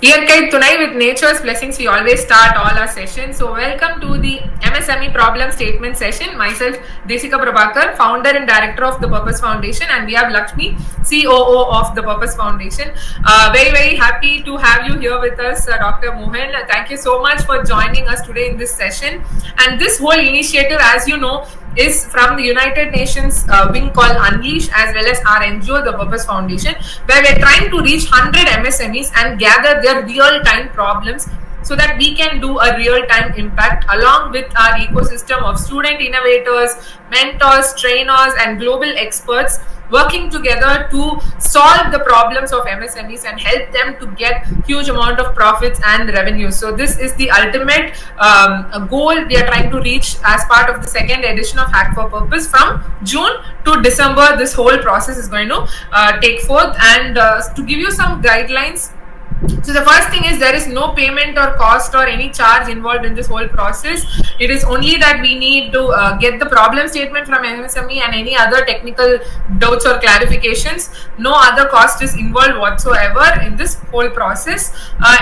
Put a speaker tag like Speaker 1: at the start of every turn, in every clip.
Speaker 1: Dear Kite, tonight with nature's blessings, we always start all our sessions. So, welcome to the MSME Problem Statement Session. Myself, Desika Prabhakar, founder and director of the Purpose Foundation, and we have Lakshmi, COO of the Purpose Foundation. Very happy to have you here with us, Dr. Mohan. Thank you so much for joining us today in this session. And this whole initiative, as you know, is from the United Nations wing called Unleash, as well as our NGO, the Purpose Foundation, where we're trying to reach 100 MSMEs and gather their real-time problems so that we can do a real-time impact along with our ecosystem of student innovators, mentors, trainers, and global experts working together to solve the problems of MSMEs and help them to get huge amount of profits and revenue. So this is the ultimate goal we are trying to reach as part of the second edition of Hack4Purpose. From June to December, this whole process is going to take forth. And to give you some guidelines, so the first thing is there is no payment or cost or any charge involved in this whole process. It is only that we need to get the problem statement from MSME and any other technical doubts or clarifications. No other cost is involved whatsoever in this whole process.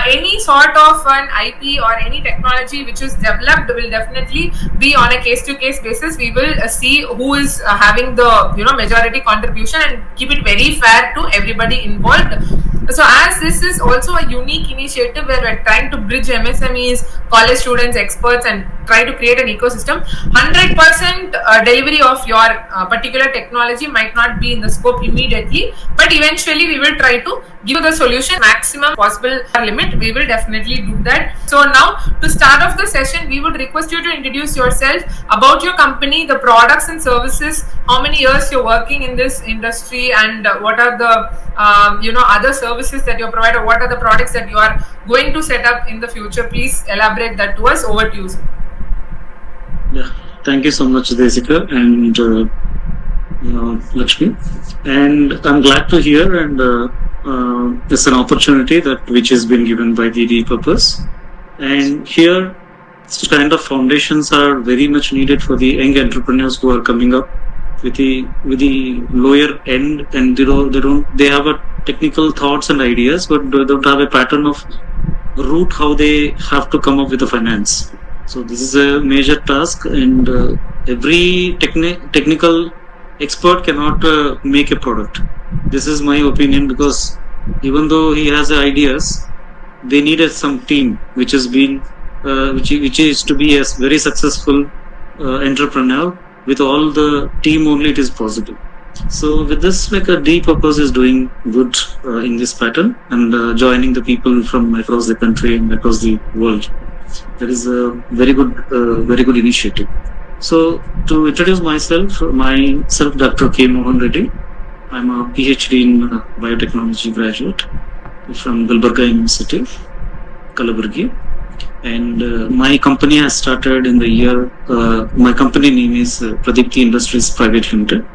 Speaker 1: Any sort of an IP or any technology which is developed will definitely be on a case-to-case basis. We will see who is having the majority contribution and keep it very fair to everybody involved. So as this is also a unique initiative where we're trying to bridge MSMEs, college students, experts, and try to create an ecosystem, 100% delivery of your particular technology might not be in the scope immediately, but eventually we will try to give you the solution maximum possible limit. We will definitely do that. So now to start off the session, we would request you to introduce yourself, about your company, the products and services, how many years you're working in this industry, and what are the other services that you provide, or what are the products that you are going to set up in the future. Please elaborate that to us. Over to you, sir.
Speaker 2: Yeah, thank you so much, Desika and Lakshmi. And I'm glad to hear, and it's an opportunity which has been given by the DPurpose. And here, this kind of foundations are very much needed for the young entrepreneurs who are coming up with the lower end, and they have a technical thoughts and ideas, but they don't have a pattern of route how they have to come up with the finance. So this is a major task, and every technical expert cannot make a product. This is my opinion, because even though he has ideas, they need some team which has been which is to be a very successful entrepreneur. With all the team only it is possible. So with this, like a DPurpose is doing good in this pattern, and joining the people from across the country and across the world. That is a very good initiative. So to introduce myself, Dr. K. Mohan Reddy. I'm a PhD in biotechnology graduate from Gulbarga University, Kalaburgi. And my company has started in the year, my company name is Pradeepthi Industries Private Limited,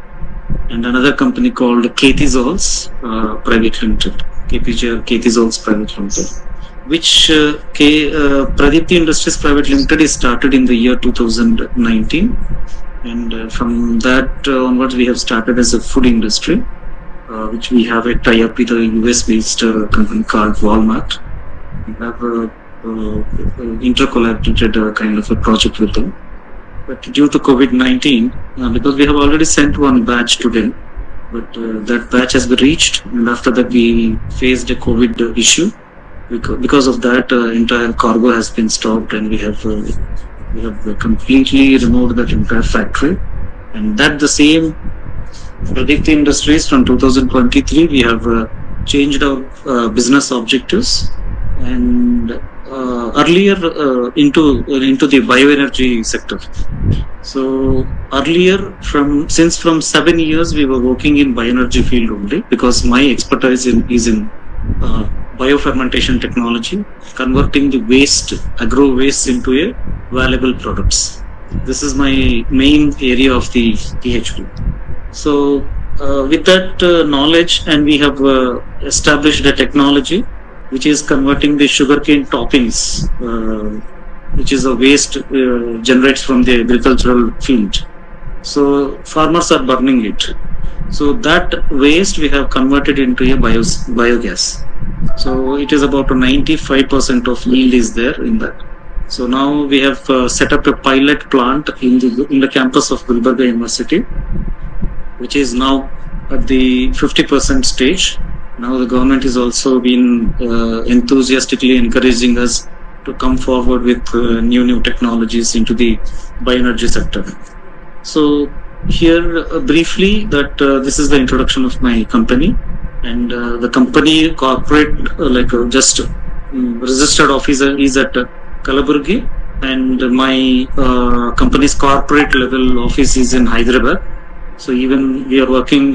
Speaker 2: and another company called Textiles Private Limited, KPG or Textiles Private Limited, which Pradeepthi Industries Private Limited is started in the year 2019, and from that onwards we have started as a food industry, which we have a tie-up with a US-based company called Walmart. We have a intercollaborated kind of a project with them. But due to COVID-19, because we have already sent one batch to them, but that batch has been reached, and after that we faced a COVID issue. Because of that, entire cargo has been stopped, and we have completely removed that entire factory. And that the same Pradeepthi Industries from 2023, we have changed our business objectives, and earlier into the bioenergy sector. So earlier, from 7 years we were working in bioenergy field only, because my expertise is in biofermentation technology, converting the agro waste into a valuable products. This is my main area of the PhD. So with that knowledge, and we have established a technology which is converting the sugarcane toppings, which is a waste generates from the agricultural field. So farmers are burning it. So that waste we have converted into a biogas. So it is about 95% of yield is there in that. So now we have set up a pilot plant in the campus of Gulbarga University, which is now at the 50% stage. Now the government is also been enthusiastically encouraging us to come forward with new technologies into the bioenergy sector. So here briefly that this is the introduction of my company, and the company corporate just registered office is at Kalaburgi, and my company's corporate level office is in Hyderabad. So even we are working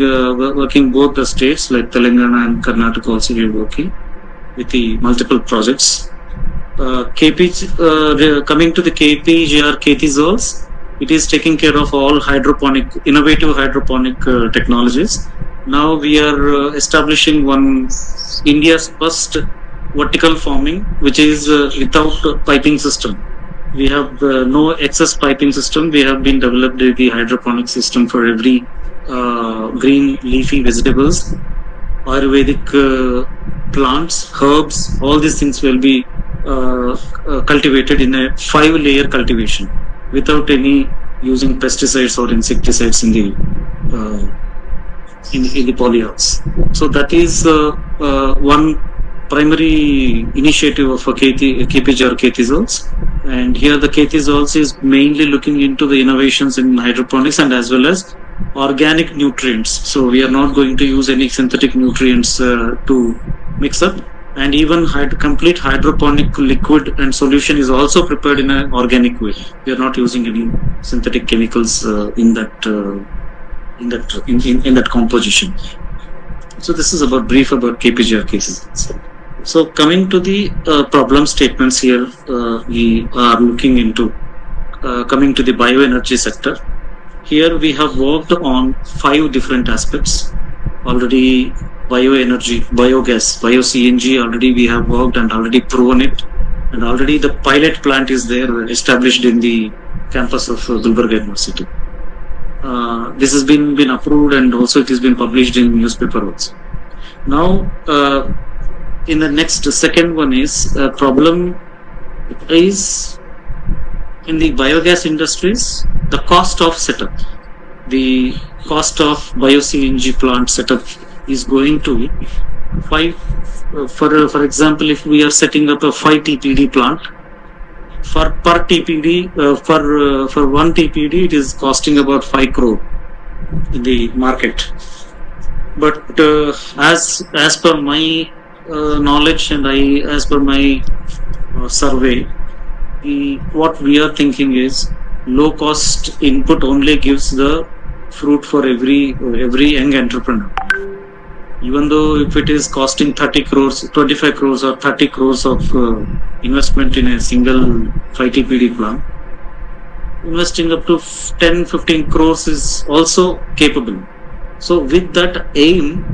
Speaker 2: both the states like Telangana and Karnataka. Also we are working with the multiple projects. Coming to the KPGR Kethizols, it is taking care of all innovative hydroponic technologies. Now we are establishing India's first vertical farming, which is without piping system. We have no excess piping system. We have been developed the hydroponic system for every green leafy vegetables, Ayurvedic plants, herbs. All these things will be cultivated in a 5-layer cultivation without any using pesticides or insecticides in the polyhouse. So that is one primary initiative of KPGR Kethizols. And here the Kethizols is mainly looking into the innovations in hydroponics and as well as organic nutrients. So we are not going to use any synthetic nutrients to mix up. And even complete hydroponic liquid and solution is also prepared in an organic way. We are not using any synthetic chemicals in that composition. So this is brief about KPGR cases. So coming to the problem statements here, we are looking into coming to the bioenergy sector. Here we have worked on 5 different aspects already. Bioenergy, biogas, bio-CNG, already we have worked and already proven it, and already the pilot plant is there established in the campus of Gulbarga University. This has been approved, and also it has been published in newspaper also. Now in the next second one is problem is in the biogas industries, the cost of setup. The cost of bio-CNG plant setup is going to be for example, if we are setting up a 5 TPD plant, for per TPD for 1 TPD it is costing about 5 crore in the market. But as per my knowledge and as per my survey, what we are thinking is low cost input only gives the fruit for every young entrepreneur. Even though if it is costing 30 crores, 25 crores or 30 crores of investment in a single 5 TPD plant, investing up to 10-15 crores is also capable. So with that aim,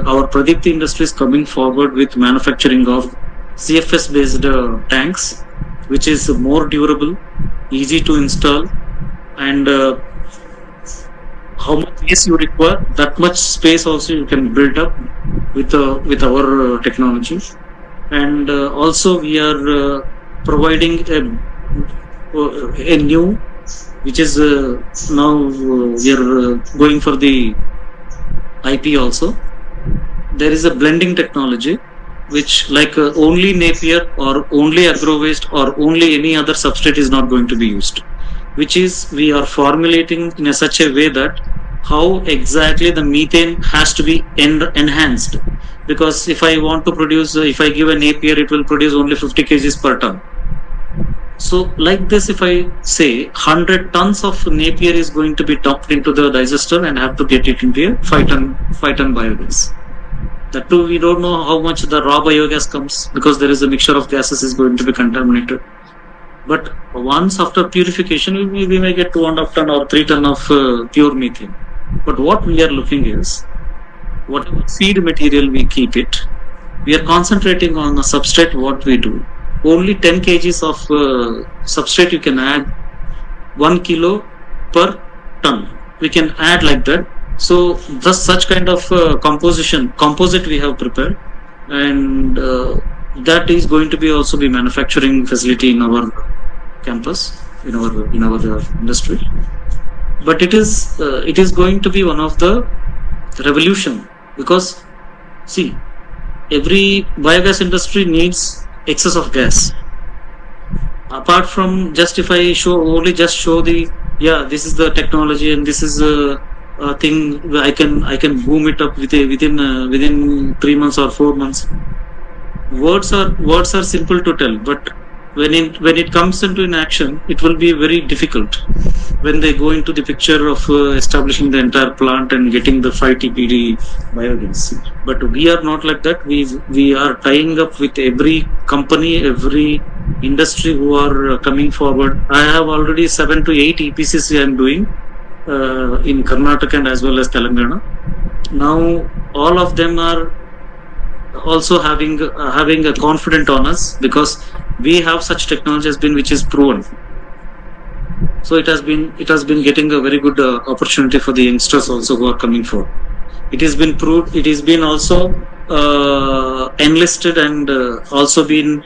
Speaker 2: our Pradeepthi Industries coming forward with manufacturing of CFS based tanks, which is more durable, easy to install, and how much space you require, that much space also you can build up with our technology. And also we are providing a new, which is now we are going for the IP also. There is a blending technology which only Napier or only agro waste or only any other substrate is not going to be used, which is we are formulating in such a way that how exactly the methane has to be enhanced. Because if I want to produce, if I give a Napier, it will produce only 50 kgs per ton. So like this, if I say 100 tons of Napier is going to be dumped into the digester and have to get it into a 5-ton biogas. That too, we don't know how much the raw biogas comes, because there is a mixture of gases is going to be contaminated. But once after purification, we may get 2.5 ton or 3 ton of pure methane. But what we are looking is, whatever feed material we keep it, we are concentrating on the substrate. What we do, only 10 kgs of substrate you can add 1 kilo per ton. We can add like that. So thus such kind of composite we have prepared. and that is going to be also be manufacturing facility in our campus, in our industry. But it is going to be one of the revolution, because see, every biogas industry needs excess of gas. Apart from just if I show the, this is the technology and this is a thing, I can boom it up within 3 months or 4 months. Words are simple to tell, but when it comes into in action, it will be very difficult when they go into the picture of establishing the entire plant and getting the 5 TPD biogas. But we are not like that. We are tying up with every company, every industry who are coming forward. I have already 7 to 8 EPCs I am doing in Karnataka and as well as Telangana. Now all of them are also having a confidence on us, because we have such technology which is proven. So it has been getting a very good opportunity for the youngsters also who are coming forward. It has been proved. It has been also enlisted and also been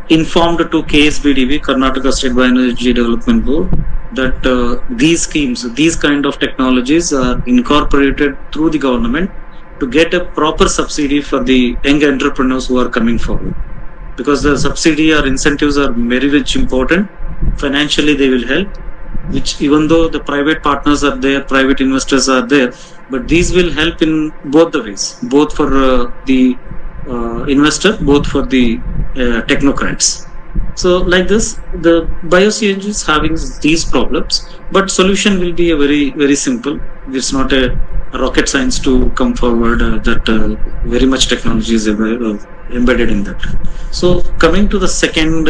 Speaker 2: informed to KSBDB, Karnataka State Bioenergy Development Board, that these schemes, these kind of technologies are incorporated through the government to get a proper subsidy for the young entrepreneurs who are coming forward. Because the subsidy or incentives are very much important. Financially, they will help, which even though the private partners are there, private investors are there, but these will help in both the ways, both for the investor, both for the technocrats. So like this, the bio-CNG is having these problems, but solution will be a very, very simple. It's not a rocket science to come forward that very much technology is embedded in that. So coming to the second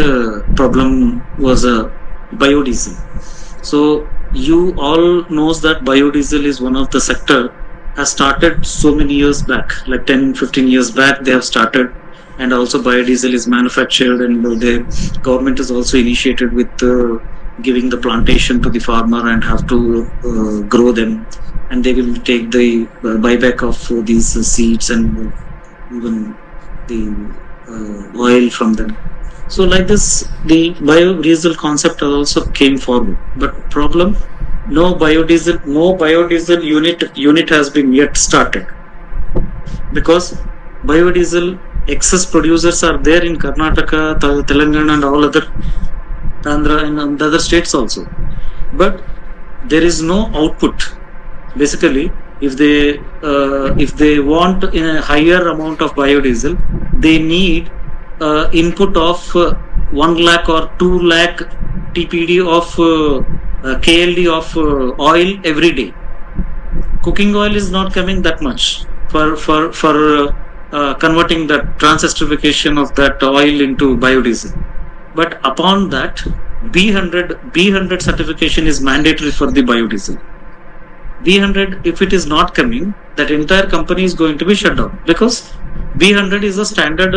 Speaker 2: problem was biodiesel. So you all knows that biodiesel is one of the sector has started so many years back, like 10-15 years back they have started, and also biodiesel is manufactured, and the government is also initiated with giving the plantation to the farmer and have to grow them, and they will take the buyback of these seeds and even the oil from them. So like this, the biodiesel concept also came forward. But problem, no biodiesel unit has been yet started, because biodiesel excess producers are there in Karnataka, Telangana, and all other Andhra and other states also. But there is no output. Basically, if they want in a higher amount of biodiesel, they need input of 1 lakh or 2 lakh TPD of KLD of oil every day. Cooking oil is not coming that much for converting that transesterification of that oil into biodiesel. But upon that, B100 certification is mandatory for the biodiesel. B100, if it is not coming, that entire company is going to be shut down, because B100 is a standard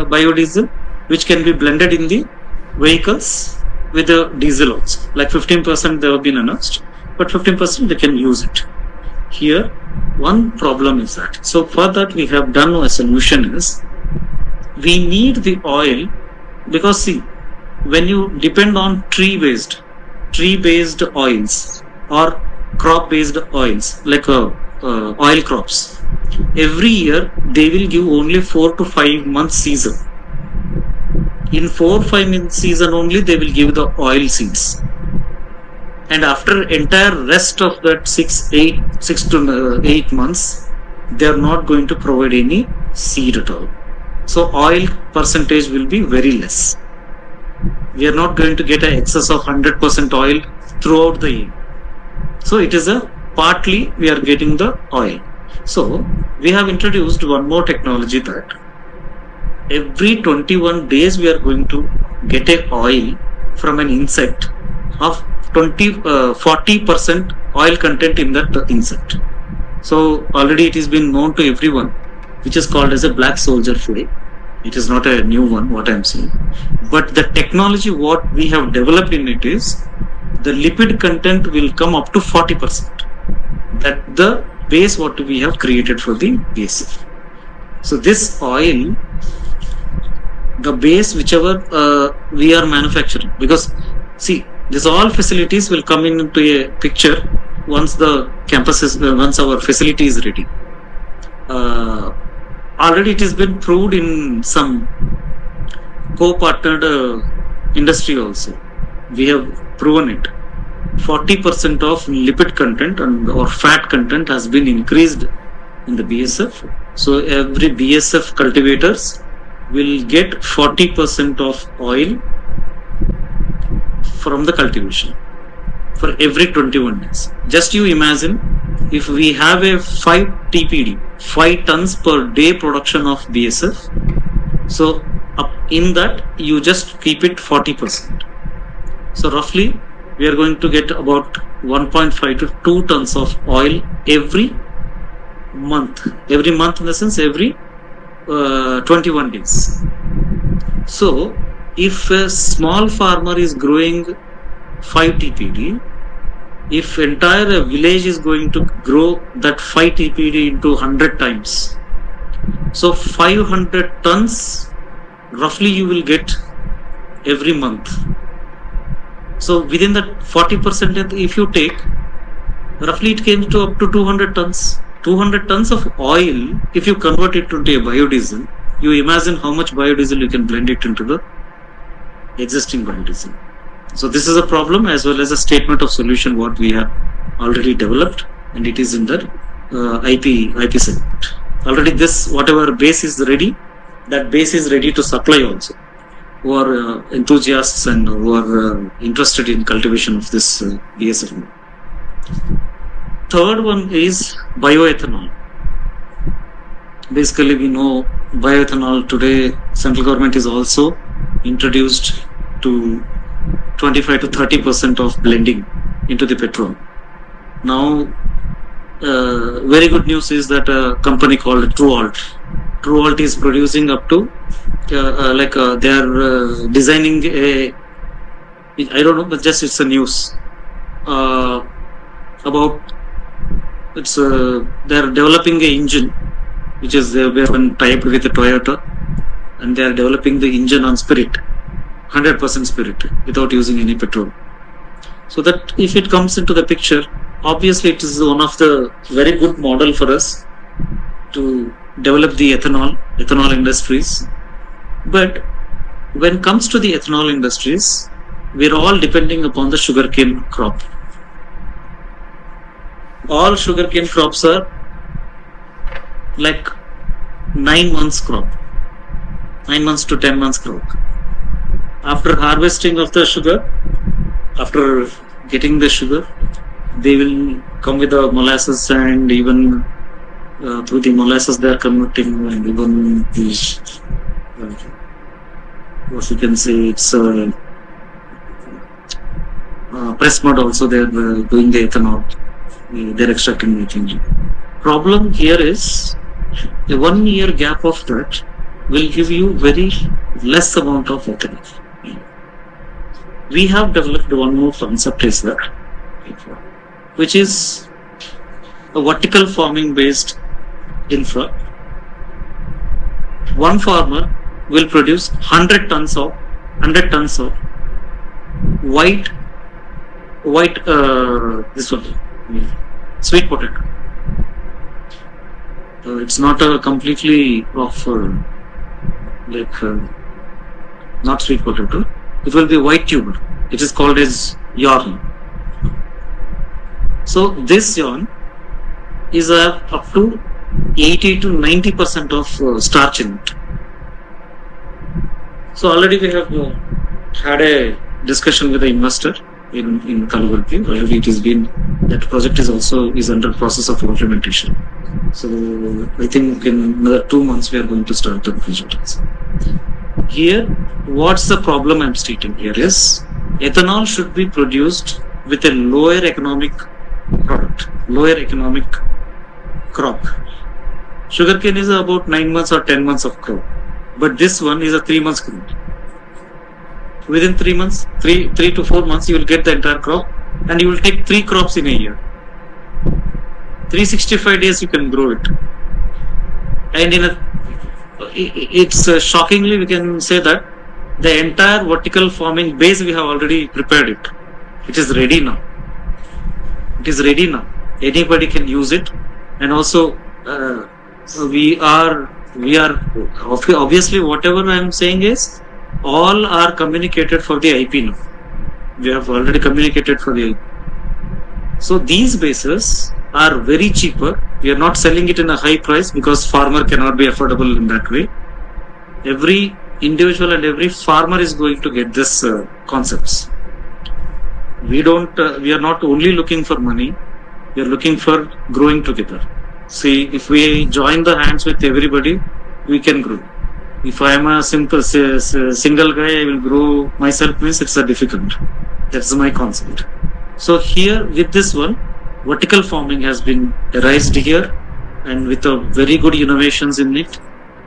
Speaker 2: biodiesel which can be blended in the vehicles with the diesel also. Like 15% they have been announced, but 15% they can use it. Here, one problem is that. So for that we have done a solution is, we need the oil, because see, when you depend on tree-based oils or crop-based oils, like oil crops, every year they will give only 4 to 5 months season. In 4 or 5 months season only they will give the oil seeds, and after entire rest of that 6 to 8 months they are not going to provide any seed at all. So oil percentage will be very less. We are not going to get an excess of 100% oil throughout the year. So it is partly we are getting the oil. So we have introduced one more technology, that every 21 days we are going to get a oil from an insect of 40% oil content in that insect. So already it has been known to everyone, which is called as a black soldier fly. It is not a new one, what I am saying. But the technology what we have developed in it is, the lipid content will come up to 40%. That the base what we have created for the base. So this oil, the base whichever we are manufacturing, because see, these all facilities will come into a picture once the campus is, once our facility is ready. Already it has been proved in some co-partnered industry also. We have proven it. 40% of lipid content or fat content has been increased in the BSF. So every BSF cultivators will get 40% of oil from the cultivation for every 21 days. Just you imagine, if we have a 5 TPD, 5 tons per day production of BSF, so in that you just keep it 40%. So roughly we are going to get about 1.5 to 2 tons of oil every month. Every month in the sense every 21 days. So if a small farmer is growing 5 TPD, if entire village is going to grow that 5 TPD into 100 times, so 500 tons roughly you will get every month. So within that 40%, if you take, roughly it came to up to 200 tons. 200 tons of oil, if you convert it into a biodiesel, you imagine how much biodiesel you can blend it into the existing biodiesel. So this is a problem as well as a statement of solution what we have already developed, and it is in the IP segment. Already this whatever base is ready, that base is ready to supply also, who are enthusiasts and who are interested in cultivation of this BSF. Third one is bioethanol. Basically, we know bioethanol today, central government is also introduced to 25 to 30% of blending into the petrol. Now, very good news is that a company called TrueAlt is producing up to they are designing a, I don't know, but just it's a news about it's they are developing a engine which is they have been tied with Toyota, and they are developing the engine on spirit, 100% spirit, without using any petrol. So that if it comes into the picture, obviously it is one of the very good model for us to develop the ethanol industries. But when it comes to the ethanol industries, we are all depending upon the sugarcane crop. All sugarcane crops are like 9 months crop, 9 months to 10 months crop. After harvesting of the sugar, after getting the sugar, they will come with the molasses, and even through the molasses they are converting, and even what you can say, it's press mud also they are doing the ethanol, they are extracting it. Problem here is a 1 year gap of that will give you very less amount of ethanol. We have developed one more concept is that, which is a vertical farming based infra. One farmer will produce 100 tons of white this one, sweet potato. It's not a completely of not sweet potato. It will be white tuber. It is called as yarn. So this yarn is up to 80 to 90% of starch in it. So already we have had a discussion with the investor in Kalugurgi. Already it has been, that project is under process of implementation. So I think in another 2 months we are going to start the project also. Here, what's the problem I'm stating here is, ethanol should be produced with a lower economic product, lower economic crop. Sugarcane is about 9 months or 10 months of crop, but this one is a 3 months crop. Within 3 months, 3 to 4 months, you will get the entire crop, and you will take 3 crops in a year. 365 days you can grow it. And it's shockingly we can say that the entire vertical farming base we have already prepared it. It is ready now. It is ready now. Anybody can use it, and also we are obviously whatever I am saying is all are communicated for the IP now. We have already communicated for the IP. So these bases are very cheaper. We are not selling it in a high price because farmer cannot be affordable in that way. Every individual and every farmer is going to get this concepts. We are not only looking for money, we are looking for growing together. See, if we join the hands with everybody, we can grow. If I am a single guy, I will grow myself means it's a difficult. That's my concept. So here with this one, vertical farming has been raised here, and with a very good innovations in it,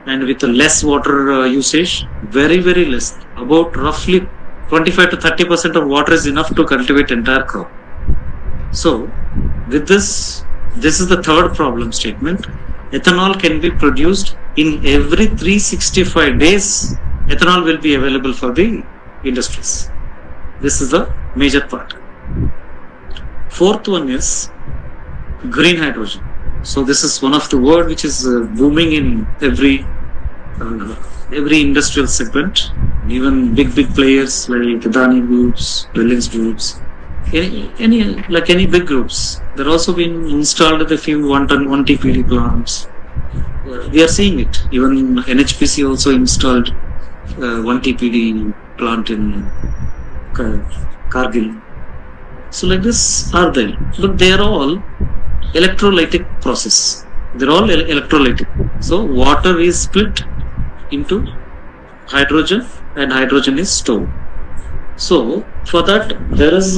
Speaker 2: and with a less water usage, very less, about roughly 25 to 30% of water is enough to cultivate entire crop. So with this is the third problem statement. Ethanol can be produced in every 365 days. Ethanol will be available for the industries. This is the major part. Fourth one is green hydrogen. So this is one of the word which is booming in every industrial segment. Even big players like Adani groups, Reliance groups, any big groups. They're also been installed a few 1 TPD plants. We are seeing it. Even NHPC also installed 1 TPD plant in Kargil. So like this are there, but they are all electrolytic process. They're all electrolytic. So water is split into hydrogen, and hydrogen is stored. So for that, there is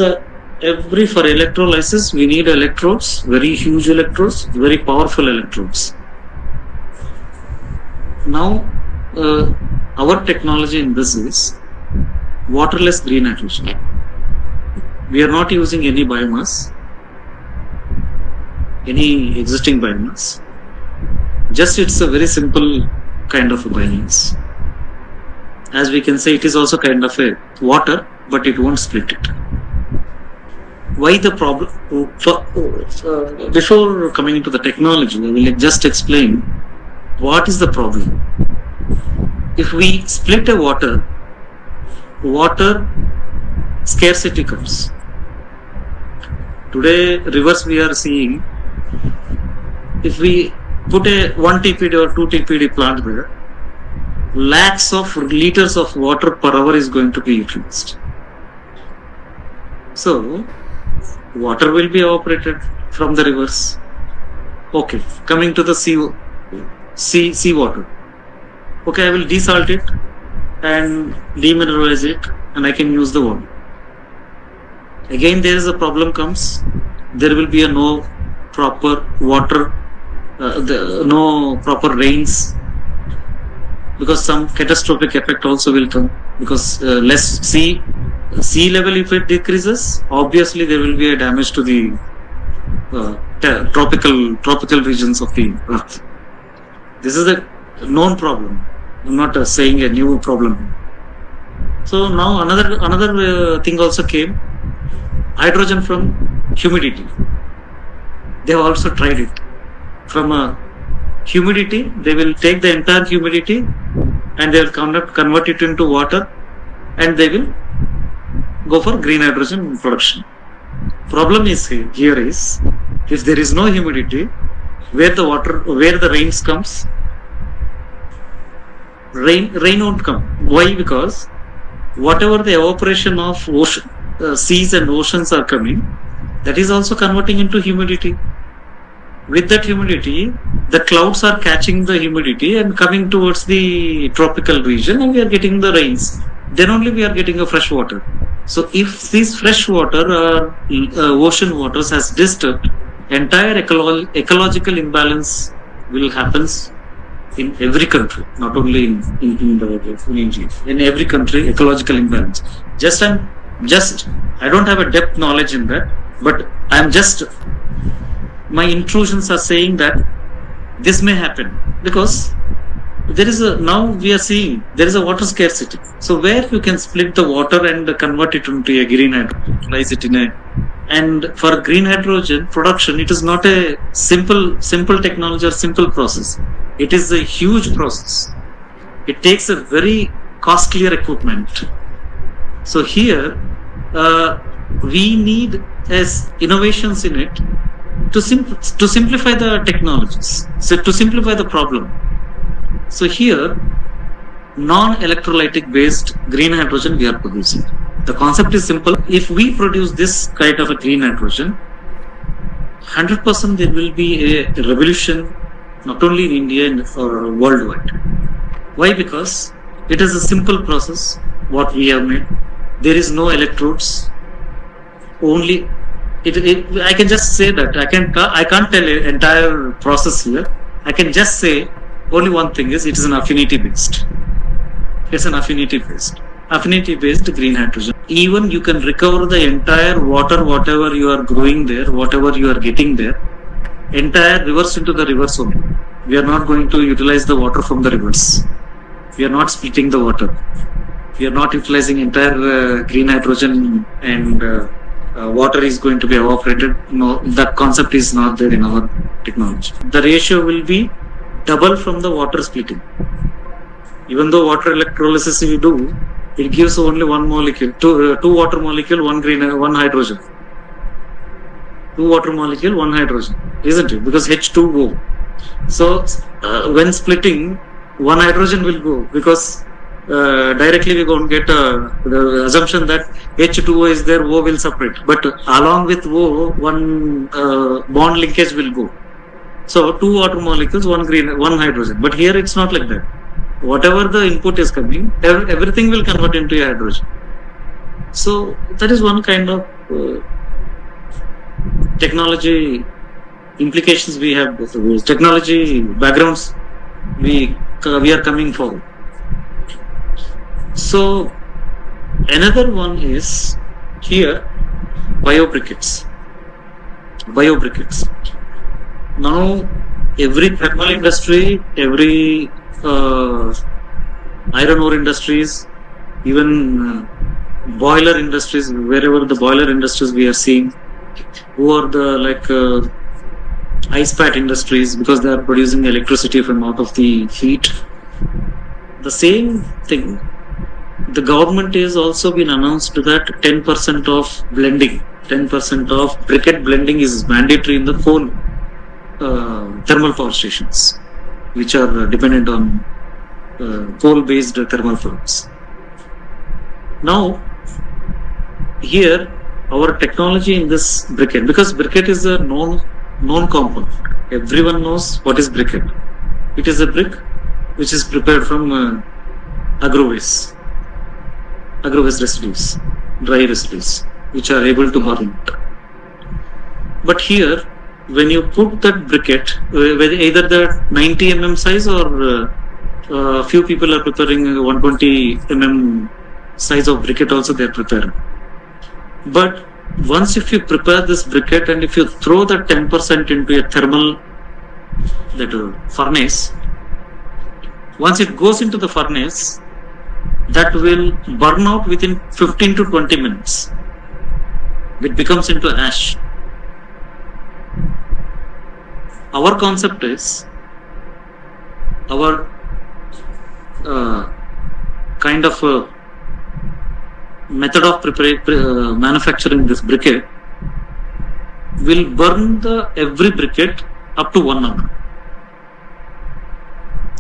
Speaker 2: for electrolysis we need electrodes, very huge electrodes, very powerful electrodes. Now our technology in this is waterless green hydrogen. We are not using any biomass, any existing biomass. Just it's a very simple kind of a biomass. As we can say, it is also kind of a water, but it won't split it. Why the problem? Before coming into the technology, I will just explain what is the problem. If we split a water scarcity comes. Today, rivers we are seeing, if we put a 1 TPD or 2 TPD plant there, lakhs of liters of water per hour is going to be utilized. So, water will be evaporated from the rivers. Okay, coming to the sea water. Okay, I will desalt it and demineralize it, and I can use the water. Again, there is a problem comes. There will be no proper water, no proper rains, because some catastrophic effect also will come. Because less sea level, if it decreases, obviously there will be a damage to the tropical regions of the earth. This is a known problem. I'm not saying a new problem. So now another thing also came. Hydrogen from humidity. They have also tried it. From a humidity, they will take the entire humidity and they will convert it into water, and they will go for green hydrogen production. Problem is here is, if there is no humidity, where the rains comes, rain won't come. Why? Because whatever the evaporation of seas and oceans are coming, that is also converting into humidity. With that humidity, the clouds are catching the humidity and coming towards the tropical region, and we are getting the rains. Then only we are getting a fresh water. So if this fresh water or ocean waters has disturbed, entire ecological imbalance will happen in every country, not only in India. In every country, ecological imbalance. I don't have a depth knowledge in that, but my intrusions are saying that this may happen. because now we are seeing there is a water scarcity. So where you can split the water and convert it into a green hydrogen, utilize it and for green hydrogen production, it is not a simple technology or simple process. It is a huge process. It takes a very costlier equipment. So here we need as innovations in it to simplify the technologies, so to simplify the problem. So here, non-electrolytic based green hydrogen we are producing. The concept is simple. If we produce this kind of a green hydrogen, 100% there will be a revolution, not only in India or worldwide. Why? Because it is a simple process, what we have made. There is no electrodes. Only I can just say that I can't tell an entire process here. I can just say only one thing is it is an affinity based. It's an affinity based green hydrogen. Even you can recover the entire water, whatever you are growing there, whatever you are getting there, entire reverse into the rivers only. We are not going to utilize the water from the rivers. We are not splitting the water. We are not utilizing entire green hydrogen and water is going to be evaporated. No, that concept is not there in our technology. The ratio will be double from the water splitting. Even though water electrolysis we do, it gives only one molecule, two water molecule, one hydrogen. 2 water molecule, 1 hydrogen, isn't it? Because H2O. So when splitting, 1 hydrogen will go because directly we won't get the assumption that H2O is there, O will separate. But along with O, one bond linkage will go. So 2 water molecules, 1 hydrogen. But here it's not like that. Whatever the input is coming, everything will convert into a hydrogen. So that is one kind of technology implications we have. Technology backgrounds we are coming forward. So another one is here biobriquettes. Now every thermal industry, every iron ore industries, even boiler industries, wherever the boiler industries we are seeing, who are the ice pat industries, because they are producing electricity from out of the heat. The same thing, the government has also been announced that 10% of blending, 10% of briquette blending is mandatory in the coal thermal power stations, which are dependent on coal-based thermal firms. Now, here our technology in this briquette, because briquette is a known compound. Everyone knows what is briquette. It is a brick which is prepared from agro-waste residues, dry residues, which are able to burn it. But here, when you put that briquette, either the 90 mm size or a few people are preparing 120 mm size of briquette also they are preparing. But once if you prepare this briquette and if you throw that 10% into a thermal furnace, once it goes into the furnace, that will burn out within 15 to 20 minutes. It becomes into ash. Our concept is, our kind of method of manufacturing this briquette will burn every briquette up to 1 hour.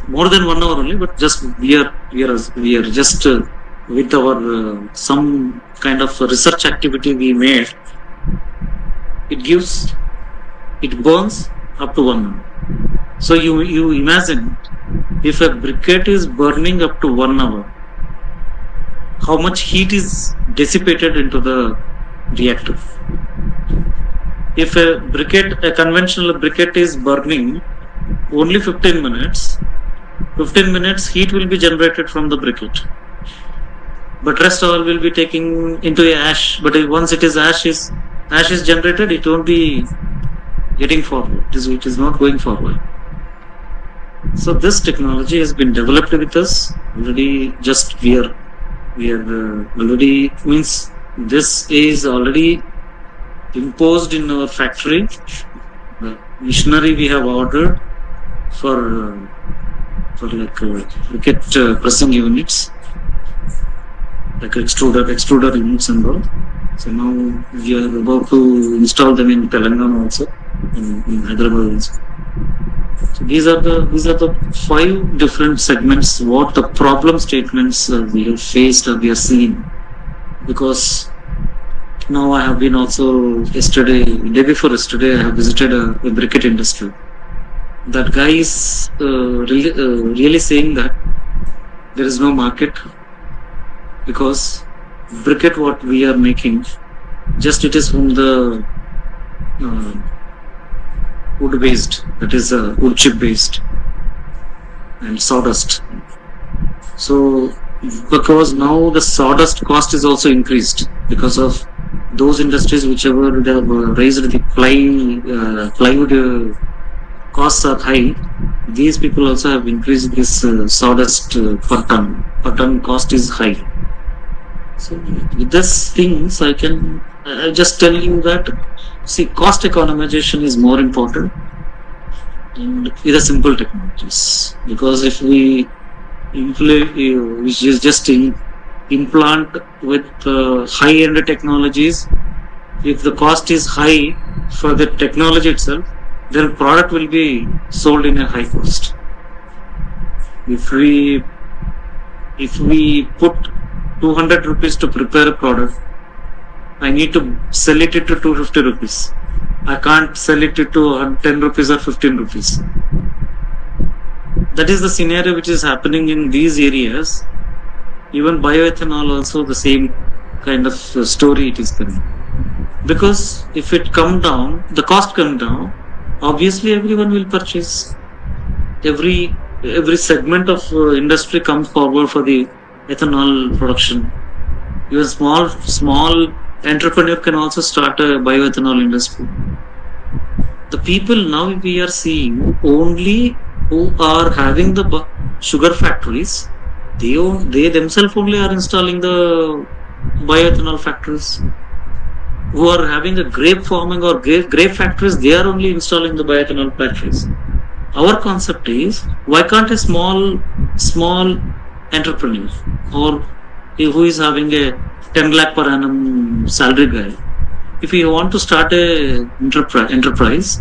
Speaker 2: More than 1 hour only, but just we are just with our some kind of research activity we made. It burns up to 1 hour. So you imagine if a briquette is burning up to 1 hour, how much heat is dissipated into the reactor. If a conventional briquette is burning only 15 minutes heat will be generated from the briquette. But rest all will be taking into a ash. But once it is ash is generated, it won't be getting forward. It is not going forward. So this technology has been developed with us already. Just we are already, means this is already imposed in our factory. The machinery we have ordered for like cricket pressing units, like extruder units and all. So now we are about to install them in Telangana also, in Hyderabad also. So these are the 5 different segments. What the problem statements we have faced or we are seeing. Because now I have been also day before yesterday, I have visited a briquette industry. That guy is really saying that there is no market, because briquette what we are making, just it is from the wood based, that is wood chip based and sawdust. So because now the sawdust cost is also increased because of those industries whichever they have raised the plywood costs are high. These people also have increased this sawdust per ton cost is high. So with these things, I just tell you that, see, cost economization is more important, and with the simple technologies. Because if we implant with high-end technologies, if the cost is high for the technology itself, then product will be sold in a high cost. If we put 200 rupees to prepare a product, I need to sell it to 250 rupees. I can't sell it to 10 rupees or 15 rupees. That is the scenario which is happening in these areas. Even bioethanol also the same kind of story it is coming. Because if it come down, the cost come down, obviously everyone will purchase. Every segment of industry comes forward for the ethanol production. Your small entrepreneur can also start a bioethanol industry. The people now we are seeing only who are having the sugar factories, they themselves only are installing the bioethanol factories. Who are having a grape farming or grape factories, they are only installing the bioethanol factories. Our concept is, why can't a small entrepreneur or who is having a 10 lakh per annum salary guy, if he want to start a enterprise,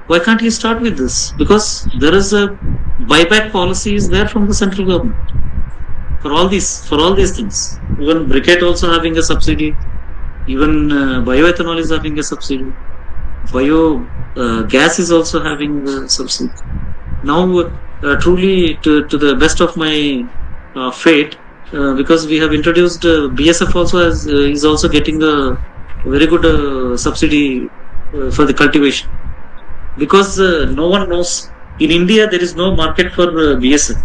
Speaker 2: why can't he start with this? Because there is a buyback policy is there from the central government for all these things. Even briquette also having a subsidy. Even bioethanol is having a subsidy. Gas is also having a subsidy. Now, truly, to the best of my fate, because we have introduced BSF also is also getting a very good subsidy for the cultivation. Because no one knows, in India there is no market for BSF.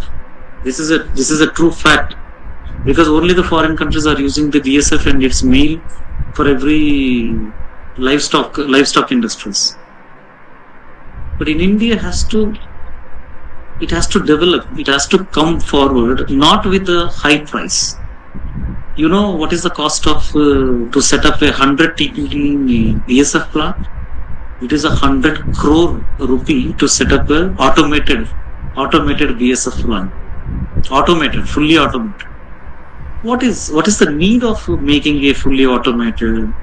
Speaker 2: This is a true fact. Because only the foreign countries are using the BSF and its meal for every livestock industries. But in India it has to develop, it has to come forward, not with a high price. You know what is the cost of to set up a 100 TPD BSF plant? It is 100 crore rupee to set up a automated BSF plant. Fully automated. What is the need of making a fully automated,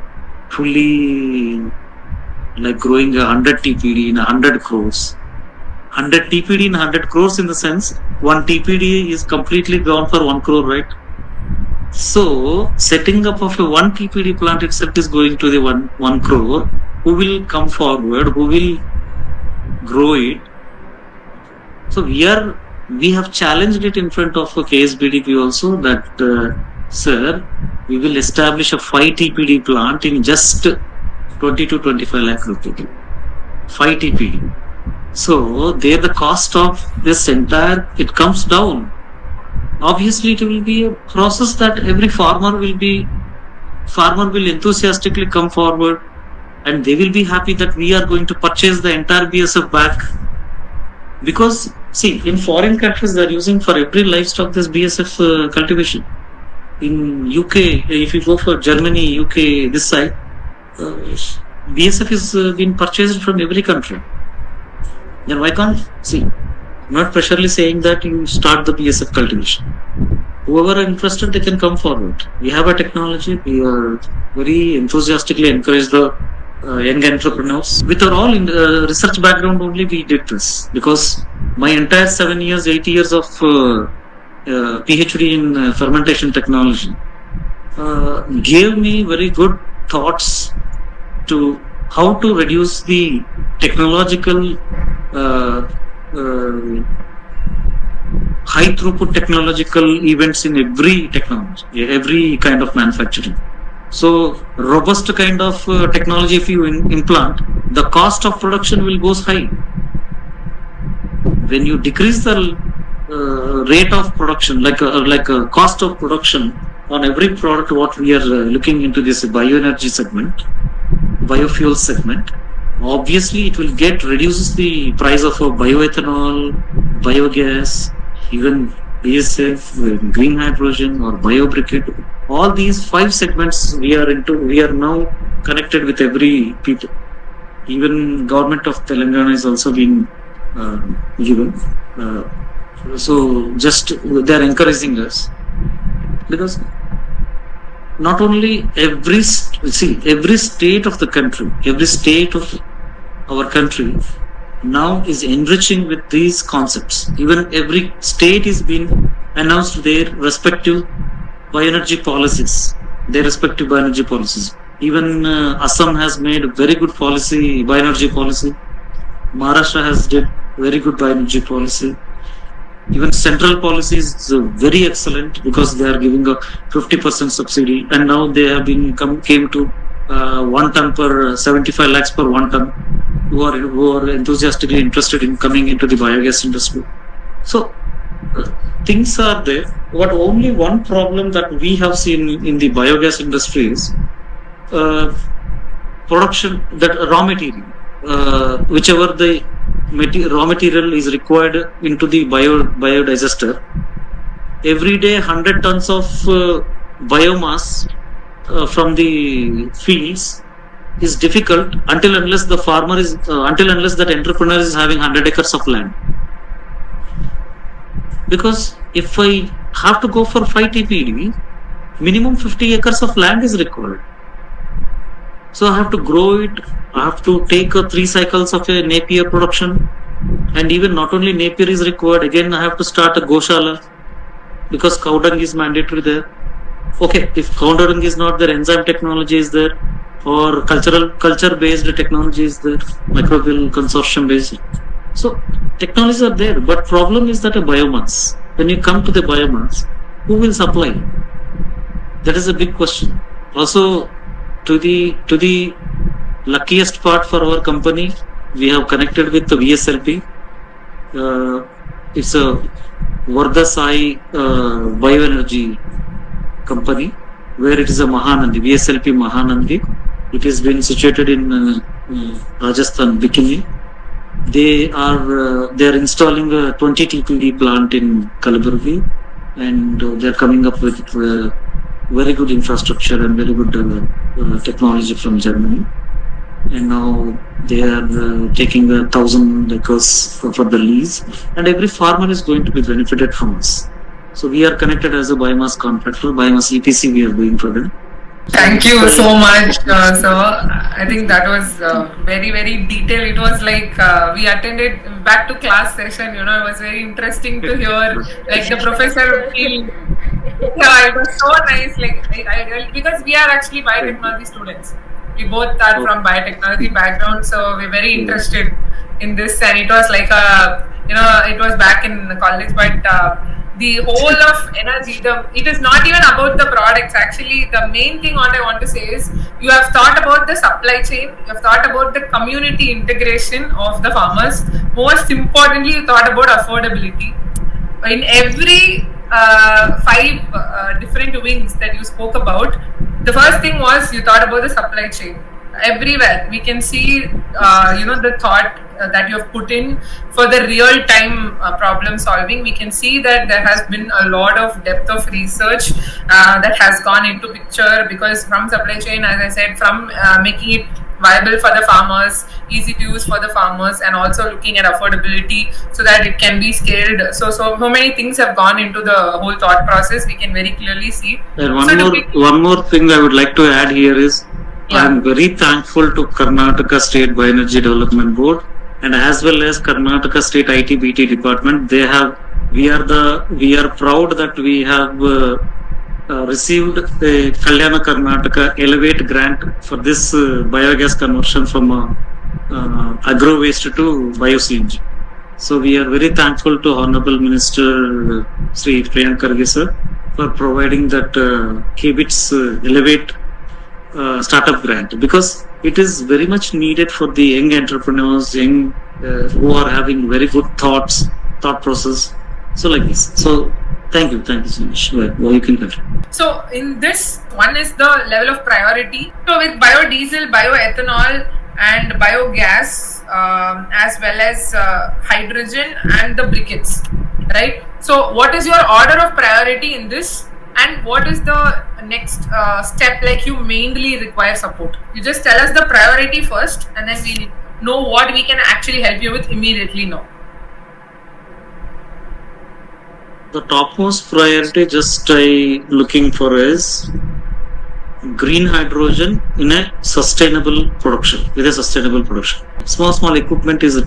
Speaker 2: like growing 100 TPD in 100 crores? 100 TPD in 100 crores in the sense, 1 TPD is completely gone for 1 crore, right? So, setting up of a 1 TPD plant itself is going to the 1 crore. Who will come forward? Who will grow it? So, we have challenged it in front of a KSBDP also that, sir, we will establish a 5 TPD plant in just 20 to 25 lakh rupees. 5 TPD. So, there the cost of this entire, it comes down. Obviously, it will be a process that every farmer will enthusiastically come forward, and they will be happy that we are going to purchase the entire BSF back. Because See, in foreign countries, they're using for every livestock this BSF cultivation. In UK, if you go for Germany, UK, this side, BSF is being purchased from every country. Then why can't, see, I'm not pressurely saying that you start the BSF cultivation. Whoever are interested, they can come forward. We have a technology. We are very enthusiastically encourage the young entrepreneurs. With our all in research background only, we did this because my entire 7 years, 8 years of PhD in fermentation technology gave me very good thoughts to how to reduce the technological high throughput technological events in every technology, every kind of manufacturing. So robust kind of technology, if you implant, the cost of production will goes high. When you decrease the rate of production, like a cost of production on every product, what we are looking into this bioenergy segment, biofuel segment, obviously it will reduces the price of bioethanol, biogas, even BSF, green hydrogen or biobriquette. All these 5 segments we are into. We are now connected with every people. Even government of Telangana is also being given. So just they are encouraging us because not only every state of the country, every state of our country now is enriching with these concepts. Even every state is being announced their respective bioenergy policies. Even Assam has made a very good policy, bioenergy policy. Maharashtra has did very good bioenergy policy. Even central policy is very excellent because they are giving a 50% subsidy, and now they have came to 1 ton per 75 lakhs per 1 ton. Who are enthusiastically interested in coming into the biogas industry. So things are there. But only one problem that we have seen in the biogas industry is production, that raw material, whichever the raw material is required into the biodigester. Every day 100 tons of biomass from the fields is difficult until unless the farmer is unless that entrepreneur is having 100 acres of land. Because if I have to go for 5 TPD, minimum 50 acres of land is required. So I have to grow it. I have to take 3 cycles of a Napier production, and even not only Napier is required. Again, I have to start a Goshala because cow dung is mandatory there. Okay, if cow dung is not there, enzyme technology is there, or culture-based technology is there, microbial consortium-based. So technologies are there, but problem is that a biomass. When you come to the biomass, who will supply? That is a big question. Also, to the luckiest part for our company, we have connected with the VSLP. It's a Vardha Sai bioenergy company, where it is a Mahanandi, VSLP Mahanandi. It has been situated in Rajasthan, Bikini. They are installing a 20 TPD plant in Kalaburgi, and they are coming up with very good infrastructure and very good technology from Germany. And now they are taking 1,000 acres for the lease, and every farmer is going to be benefited from us. So we are connected as a biomass contractor, biomass EPC we are doing for them.
Speaker 1: Thank you so much, sir. I think that was very, very detailed. It was like we attended back to class session. It was very interesting to hear. Like the professor feel. Yeah, it was so nice. Because we are actually biotechnology students. We both are from biotechnology background, so we're very interested in this. And it was like it was back in college, but. The whole of energy, it is not even about the products. Actually, the main thing what I want to say is you have thought about the supply chain, you have thought about the community integration of the farmers. Most importantly, you thought about affordability. In every 5 different wings that you spoke about, the first thing was you thought about the supply chain. everywhere we can see the thought that you have put in for the real time problem solving. We can see that there has been a lot of depth of research that has gone into picture, because from supply chain, as I said, from making it viable for the farmers, easy to use for the farmers, and also looking at affordability so that it can be scaled. So many things have gone into the whole thought process. We can very clearly see.
Speaker 2: And one more thing I would like to add here is, I am very thankful to Karnataka State Bioenergy Development Board and as well as Karnataka State IT/BT Department. We are proud that we have received the Kalyana Karnataka Elevate grant for this biogas conversion from agro waste to bio-CNG. So we are very thankful to Honorable Minister Sri Priyank Kharge sir for providing that KBITS Elevate startup grant, because it is very much needed for the young entrepreneurs, who are having very good thought process. So like this. So thank you so much. Well, you can continue.
Speaker 1: So in this, one is the level of priority. So with biodiesel, bioethanol, and biogas, as well as hydrogen and the briquettes, right? So what is your order of priority in this, and what is the next step, like you mainly require support? You just tell us the priority first, and then we know what we can actually help you with immediately now.
Speaker 2: The topmost priority just looking for is green hydrogen in a sustainable production, with a sustainable production. Small equipment is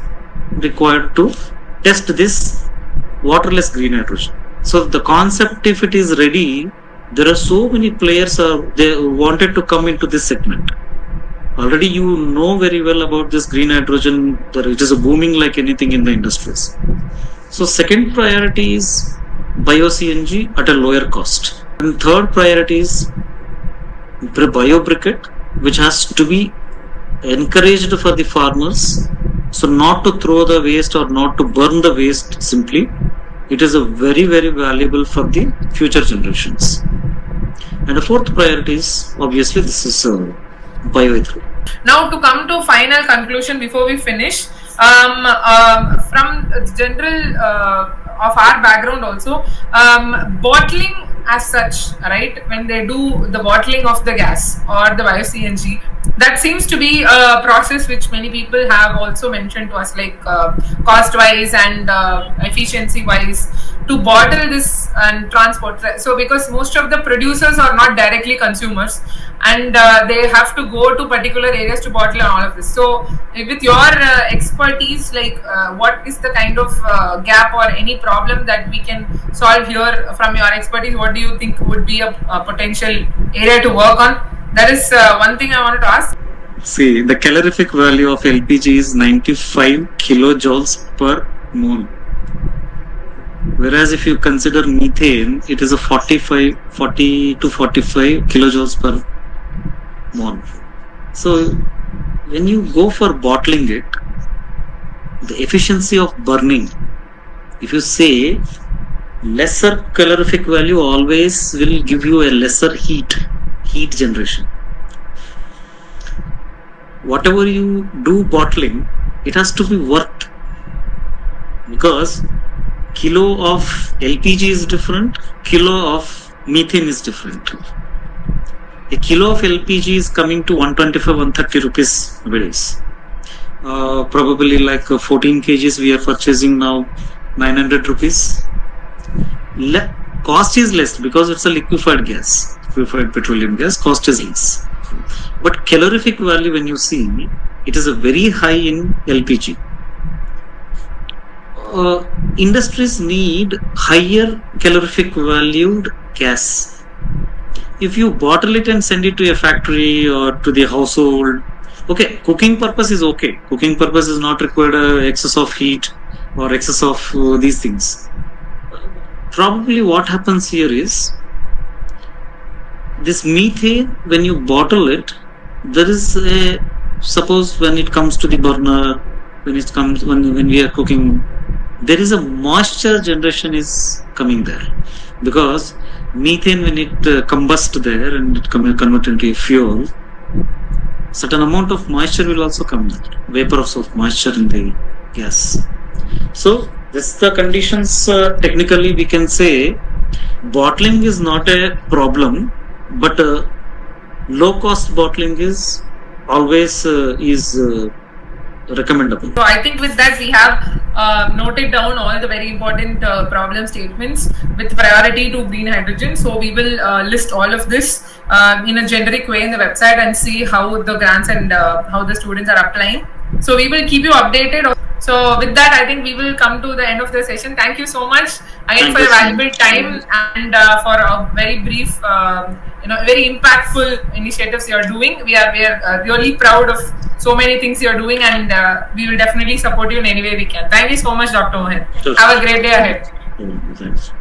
Speaker 2: required to test this waterless green hydrogen. So the concept, if it is ready, there are so many players they wanted to come into this segment. Already you know very well about this green hydrogen, that it is booming like anything in the industries. So second priority is bio-CNG at a lower cost. And third priority is bio-briquette, which has to be encouraged for the farmers. So not to throw the waste or not to burn the waste simply. It is a very, very valuable for the future generations. And the fourth priority is, obviously, this is bioethanol.
Speaker 1: Now to come to final conclusion before we finish, from general of our background also, bottling as such, right, when they do the bottling of the gas or the bio-CNG, that seems to be a process which many people have also mentioned to us, like cost wise and efficiency wise, to bottle this and transport. So because most of the producers are not directly consumers, and they have to go to particular areas to bottle and all of this. So with your expertise, like what is the kind of gap or any problem that we can solve here from your expertise? What do you think would be a potential area to work on? That is one thing I wanted to ask.
Speaker 2: See, the calorific value of LPG is 95 kilojoules per mole. Whereas if you consider methane, it is a 40 to 45 kilojoules per mole. So when you go for bottling it, the efficiency of burning, if you say lesser calorific value always will give you a lesser heat generation. Whatever you do bottling, it has to be worth, because kilo of LPG is different, kilo of methane is different. A kilo of LPG is coming to 125-130 rupees nowadays. Probably like 14 kgs we are purchasing now 900 rupees. Cost is less because it's a liquefied gas, liquefied petroleum gas. Cost is less. But calorific value, when you see, it is a very high in LPG. Industries need higher calorific valued gas. If you bottle it and send it to a factory or to the household, okay, cooking purpose is okay. Cooking purpose is not required excess of heat or excess of these things. Probably what happens here is, this methane, when you bottle it, there is a, suppose when it comes to the burner, when we are cooking, there is a moisture generation is coming there, because methane, when it combusts there and it converts into a fuel, certain amount of moisture will also come there, vapors of moisture in the gas. So this the conditions. Technically, we can say bottling is not a problem, but low cost bottling is always recommendable.
Speaker 1: So I think with that we have noted down all the very important problem statements with priority to green hydrogen. So we will list all of this in a generic way in the website and see how the grants and how the students are applying. So we will keep you updated. So with that, I think we will come to the end of the session. Thank you so much again for your valuable time and for a very brief, very impactful initiatives you are doing. We are really proud of so many things you are doing, and we will definitely support you in any way we can. Thank you so much, Dr. Mohan. Have a great day ahead.
Speaker 2: Thanks.